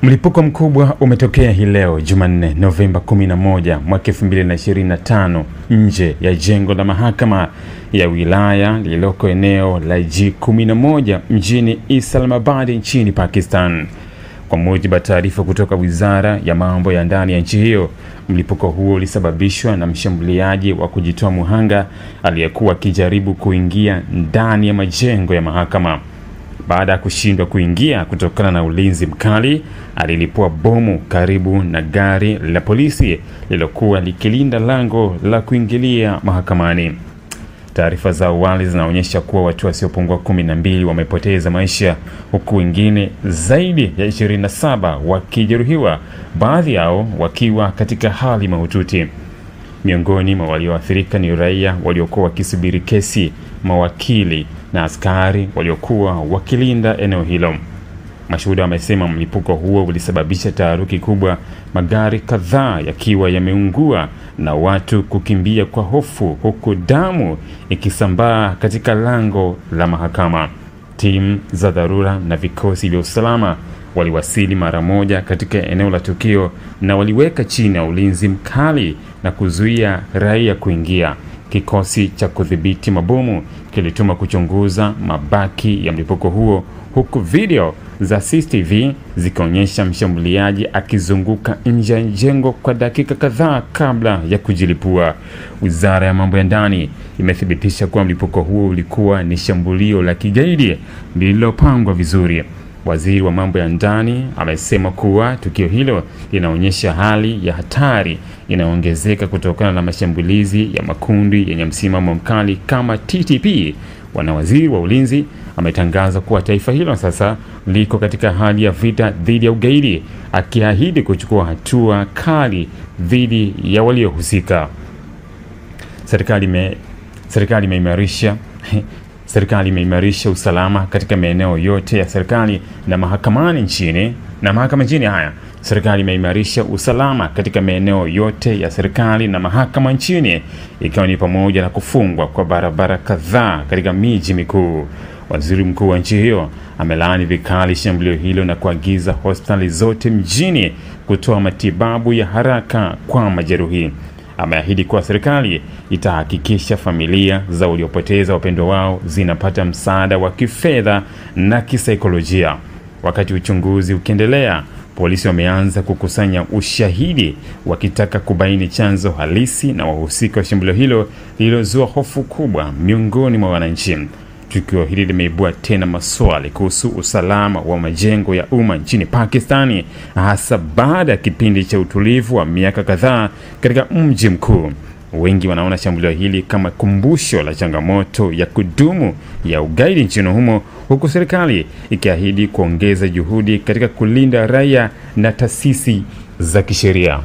Mlipuko mkubwa umetokea hii leo Jumanne Novemba 11 mwaka 2025 nje ya jengo la mahakama ya wilaya lililoko eneo la G11 mjini Islamabad nchini Pakistan. Kwa mujibu wa taarifa kutoka Wizara ya Mambo ya Ndani ya nchi hiyo, mlipuko huo ulisababishwa na mshambuliaji wa kujitoa muhanga aliyekuwa akijaribu kuingia ndani ya majengo ya mahakama. Baada ya kushindwa kuingia kutokana na ulinzi mkali, alilipua bomu karibu na gari la polisi lilokuwa likilinda lango la kuingilia mahakamani. Taarifa za awali zinaonyesha kuwa watu wasiopungua 12 wamepoteza maisha, huku wengine zaidi ya 27 wakijeruhiwa, baadhi yao wakiwa katika hali mahututi. Miongoni mwa walioathirika ni raia waliokuwa wakisubiri kesi, mawakili na askari waliokuwa wakilinda eneo hilo. Mashuhuda wamesema mlipuko huo ulisababisha taharuki kubwa, magari kadhaa yakiwa yameungua na watu kukimbia kwa hofu, huku damu ikisambaa katika lango la mahakama. Timu za dharura na vikosi vya usalama waliwasili mara moja katika eneo la tukio na waliweka chini ya ulinzi mkali na kuzuia raia kuingia. Kikosi cha kudhibiti mabomu kilituma kuchunguza mabaki ya mlipuko huo, huku video za CCTV zikionyesha mshambuliaji akizunguka nje ya jengo kwa dakika kadhaa kabla ya kujilipua. Wizara ya Mambo ya Ndani imethibitisha kuwa mlipuko huo ulikuwa ni shambulio la kigaidi lililopangwa vizuri. Waziri wa Mambo ya Ndani amesema kuwa tukio hilo linaonyesha hali ya hatari inayoongezeka kutokana na mashambulizi ya makundi yenye msimamo mkali kama TTP. Waziri wa Ulinzi ametangaza kuwa taifa hilo sasa liko katika hali ya vita dhidi ya ugaidi, akiahidi kuchukua hatua kali dhidi ya waliohusika. Serikali imeimarisha usalama katika maeneo yote ya serikali na mahakama nchini. Serikali imeimarisha usalama katika maeneo yote ya serikali na mahakama nchini, ikiwa ni pamoja na kufungwa kwa barabara kadhaa katika miji mikuu. Waziri mkuu wa nchi hiyo amelaani vikali shambulio hilo na kuagiza hospitali zote mjini kutoa matibabu ya haraka kwa majeruhi. Ameahidi kuwa serikali itahakikisha familia za waliopoteza wapendwa wao zinapata msaada wa kifedha na kisaikolojia. Wakati uchunguzi ukiendelea, polisi wameanza kukusanya ushahidi wakitaka kubaini chanzo halisi na wahusika wa shambulio hilo lililozua hofu kubwa miongoni mwa wananchi. Tukio hili limeibua tena maswali kuhusu usalama wa majengo ya umma nchini Pakistani, hasa baada ya kipindi cha utulivu wa miaka kadhaa katika mji mkuu. Wengi wanaona shambulio hili kama kumbusho la changamoto ya kudumu ya ugaidi nchini humo, huku serikali ikiahidi kuongeza juhudi katika kulinda raia na taasisi za kisheria.